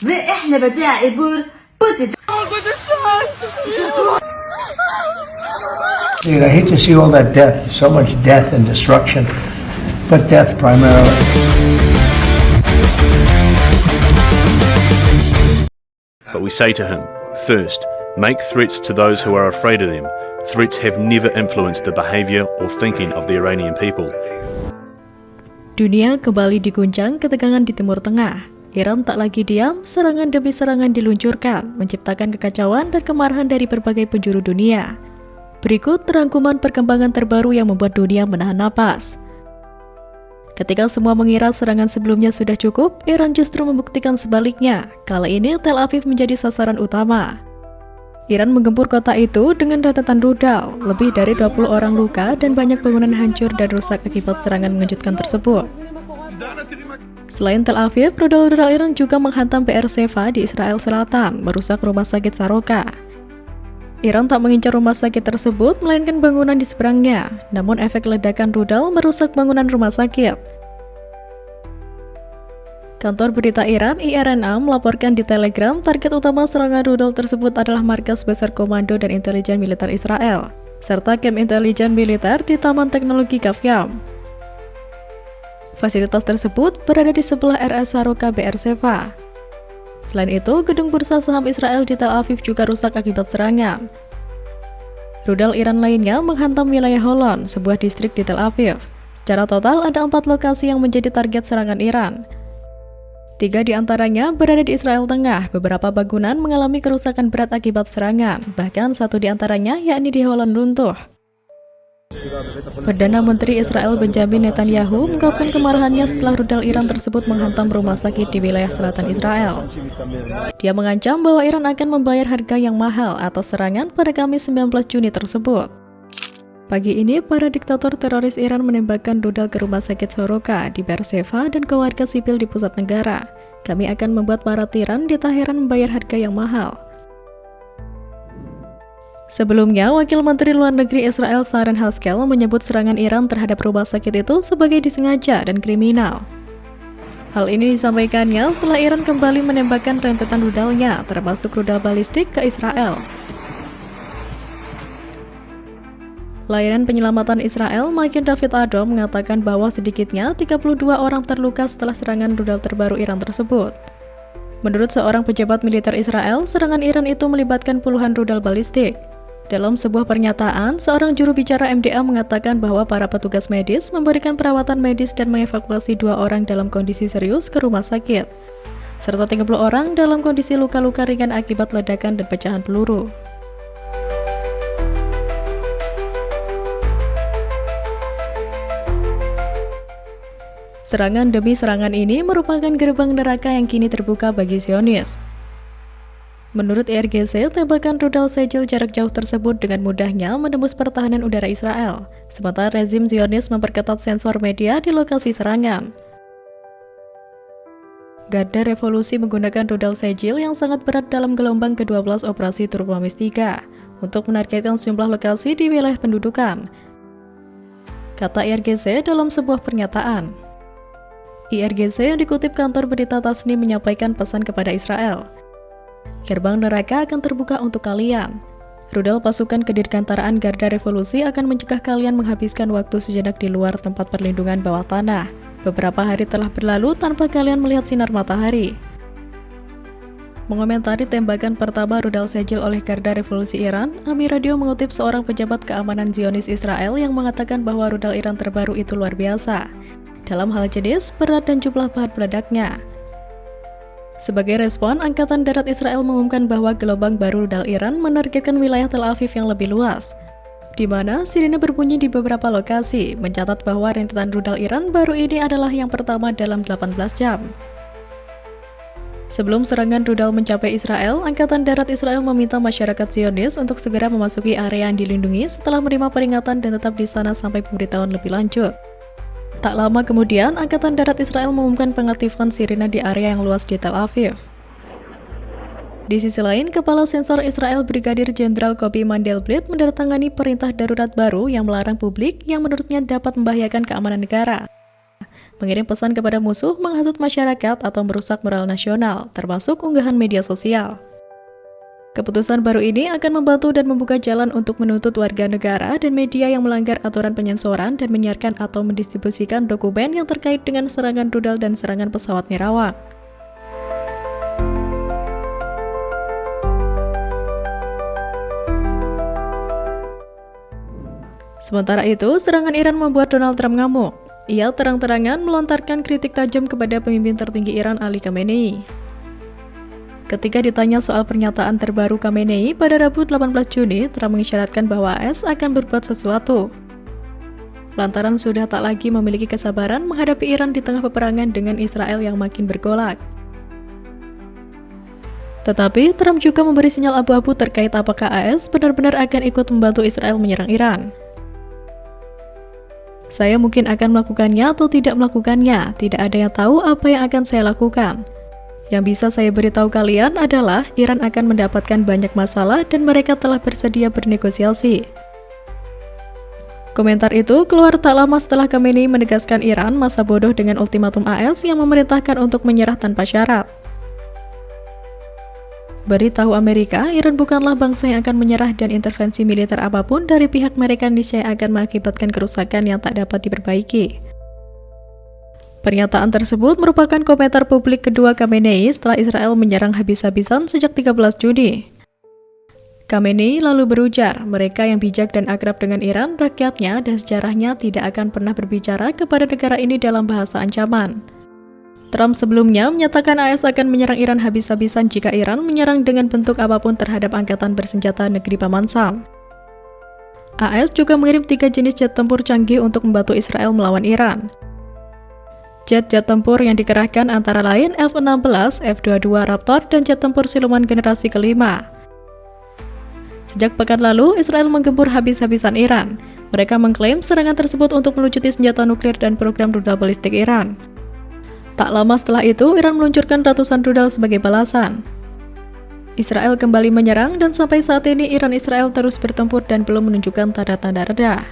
وإحنا بديع إبور بودي. I hate to see all that death, so much death and destruction, but death primarily. But we say to him, first, make threats to those who are afraid of them. Threats have never influenced the behavior or thinking of the Iranian people. Dunia kembali diguncang ketegangan di Timur Tengah. Iran tak lagi diam, serangan demi serangan diluncurkan, menciptakan kekacauan dan kemarahan dari berbagai penjuru dunia. Berikut rangkuman perkembangan terbaru yang membuat dunia menahan napas. Ketika semua mengira serangan sebelumnya sudah cukup, Iran justru membuktikan sebaliknya. Kali ini Tel Aviv menjadi sasaran utama. Iran menggempur kota itu dengan rentetan rudal, lebih dari 20 orang luka dan banyak bangunan hancur dan rusak akibat serangan mengejutkan tersebut. Selain Tel Aviv, rudal-rudal Iran juga menghantam Be'er-Sheva di Israel Selatan, merusak rumah sakit Saroka. Iran tak mengincar rumah sakit tersebut, melainkan bangunan di seberangnya. Namun efek ledakan rudal merusak bangunan rumah sakit. Kantor berita Iran, IRNA, melaporkan di Telegram target utama serangan rudal tersebut adalah markas besar komando dan intelijen militer Israel, serta kem intelijen militer di Taman Teknologi Kafyam. Fasilitas tersebut berada di sebelah RS Saroka Be'er-Sheva. Selain itu, gedung bursa saham Israel di Tel Aviv juga rusak akibat serangan. Rudal Iran lainnya menghantam wilayah Holon, sebuah distrik di Tel Aviv. Secara total ada 4 lokasi yang menjadi target serangan Iran. 3 di antaranya berada di Israel Tengah. Beberapa bangunan mengalami kerusakan berat akibat serangan, bahkan 1 di antaranya yakni di Holon runtuh. Perdana Menteri Israel Benjamin Netanyahu mengungkapkan kemarahannya setelah rudal Iran tersebut menghantam rumah sakit di wilayah selatan Israel. Dia mengancam bahwa Iran akan membayar harga yang mahal atas serangan pada Kamis 19 Juni tersebut. Pagi ini, para diktator teroris Iran menembakkan rudal ke rumah sakit Saroka di Be'er-Sheva dan ke warga sipil di pusat negara. Kami akan membuat para tiran di Teheran membayar harga yang mahal. Sebelumnya, Wakil Menteri Luar Negeri Israel Sharon Haskel menyebut serangan Iran terhadap rumah sakit itu sebagai disengaja dan kriminal. Hal ini disampaikannya setelah Iran kembali menembakkan rentetan rudalnya, termasuk rudal balistik ke Israel. Layanan Penyelamatan Israel, Magen David Adom, mengatakan bahwa sedikitnya 32 orang terluka setelah serangan rudal terbaru Iran tersebut. Menurut seorang pejabat militer Israel, serangan Iran itu melibatkan puluhan rudal balistik. Dalam sebuah pernyataan, seorang juru bicara MDA mengatakan bahwa para petugas medis memberikan perawatan medis dan mengevakuasi 2 orang dalam kondisi serius ke rumah sakit, serta 30 orang dalam kondisi luka-luka ringan akibat ledakan dan pecahan peluru. Serangan demi serangan ini merupakan gerbang neraka yang kini terbuka bagi Zionis. Menurut IRGC, tembakan rudal Segel jarak jauh tersebut dengan mudahnya menembus pertahanan udara Israel, sementara rezim Zionis memperketat sensor media di lokasi serangan. Garda Revolusi menggunakan rudal Segel yang sangat berat dalam gelombang ke-12 operasi Turbomis 3 untuk menargetkan sejumlah lokasi di wilayah pendudukan, kata IRGC dalam sebuah pernyataan. IRGC yang dikutip kantor berita Tasnim menyampaikan pesan kepada Israel. Gerbang neraka akan terbuka untuk kalian. Rudal pasukan kedirgantaraan Garda Revolusi akan mencegah kalian menghabiskan waktu sejenak di luar tempat perlindungan bawah tanah. Beberapa hari telah berlalu tanpa kalian melihat sinar matahari. Mengomentari tembakan pertama rudal Segel oleh Garda Revolusi Iran, Ami Radio mengutip seorang pejabat keamanan Zionis Israel yang mengatakan bahwa rudal Iran terbaru itu luar biasa dalam hal jenis, berat, dan jumlah bahan peledaknya. Sebagai respon, Angkatan Darat Israel mengumumkan bahwa gelombang baru rudal Iran menargetkan wilayah Tel Aviv yang lebih luas, di mana sirine berbunyi di beberapa lokasi, mencatat bahwa rentetan rudal Iran baru ini adalah yang pertama dalam 18 jam. Sebelum serangan rudal mencapai Israel, Angkatan Darat Israel meminta masyarakat Zionis untuk segera memasuki area yang dilindungi setelah menerima peringatan dan tetap di sana sampai pemberitahuan lebih lanjut. Tak lama kemudian, Angkatan Darat Israel mengumumkan pengaktifan sirine di area yang luas di Tel Aviv. Di sisi lain, Kepala Sensor Israel Brigadir Jenderal Kobi Mandelblit menandatangani perintah darurat baru yang melarang publik yang menurutnya dapat membahayakan keamanan negara. mengirim pesan kepada musuh, menghasut masyarakat, atau merusak moral nasional, termasuk unggahan media sosial. Keputusan baru ini akan membantu dan membuka jalan untuk menuntut warga negara dan media yang melanggar aturan penyensoran dan menyiarkan atau mendistribusikan dokumen yang terkait dengan serangan rudal dan serangan pesawat Nirawak. Sementara itu, serangan Iran membuat Donald Trump ngamuk. Ia terang-terangan melontarkan kritik tajam kepada pemimpin tertinggi Iran Ali Khamenei. Ketika ditanya soal pernyataan terbaru Khamenei pada Rabu 18 Juni, Trump mengisyaratkan bahwa AS akan berbuat sesuatu. Lantaran sudah tak lagi memiliki kesabaran menghadapi Iran di tengah peperangan dengan Israel yang makin bergolak. Tetapi, Trump juga memberi sinyal abu-abu terkait apakah AS benar-benar akan ikut membantu Israel menyerang Iran. Saya mungkin akan melakukannya atau tidak melakukannya, tidak ada yang tahu apa yang akan saya lakukan. Yang bisa saya beritahu kalian adalah Iran akan mendapatkan banyak masalah dan mereka telah bersedia bernegosiasi. Komentar itu keluar tak lama setelah Khamenei menegaskan Iran masa bodoh dengan ultimatum AS yang memerintahkan untuk menyerah tanpa syarat. Beritahu Amerika, Iran bukanlah bangsa yang akan menyerah dan intervensi militer apapun dari pihak mereka niscaya akan mengakibatkan kerusakan yang tak dapat diperbaiki. Pernyataan tersebut merupakan komentar publik kedua Khamenei setelah Israel menyerang habis-habisan sejak 13 Juni. Khamenei lalu berujar, mereka yang bijak dan akrab dengan Iran, rakyatnya dan sejarahnya tidak akan pernah berbicara kepada negara ini dalam bahasa ancaman. Trump sebelumnya menyatakan AS akan menyerang Iran habis-habisan jika Iran menyerang dengan bentuk apapun terhadap angkatan bersenjata negeri Paman Sam. AS juga mengirim 3 jenis jet tempur canggih untuk membantu Israel melawan Iran. Jet-jet tempur yang dikerahkan antara lain F-16, F-22 Raptor, dan jet tempur siluman generasi kelima. Sejak pekan lalu, Israel menggempur habis-habisan Iran. Mereka mengklaim serangan tersebut untuk melucuti senjata nuklir dan program rudal balistik Iran. Tak lama setelah itu, Iran meluncurkan ratusan rudal sebagai balasan. Israel kembali menyerang dan sampai saat ini Iran-Israel terus bertempur dan belum menunjukkan tanda-tanda reda.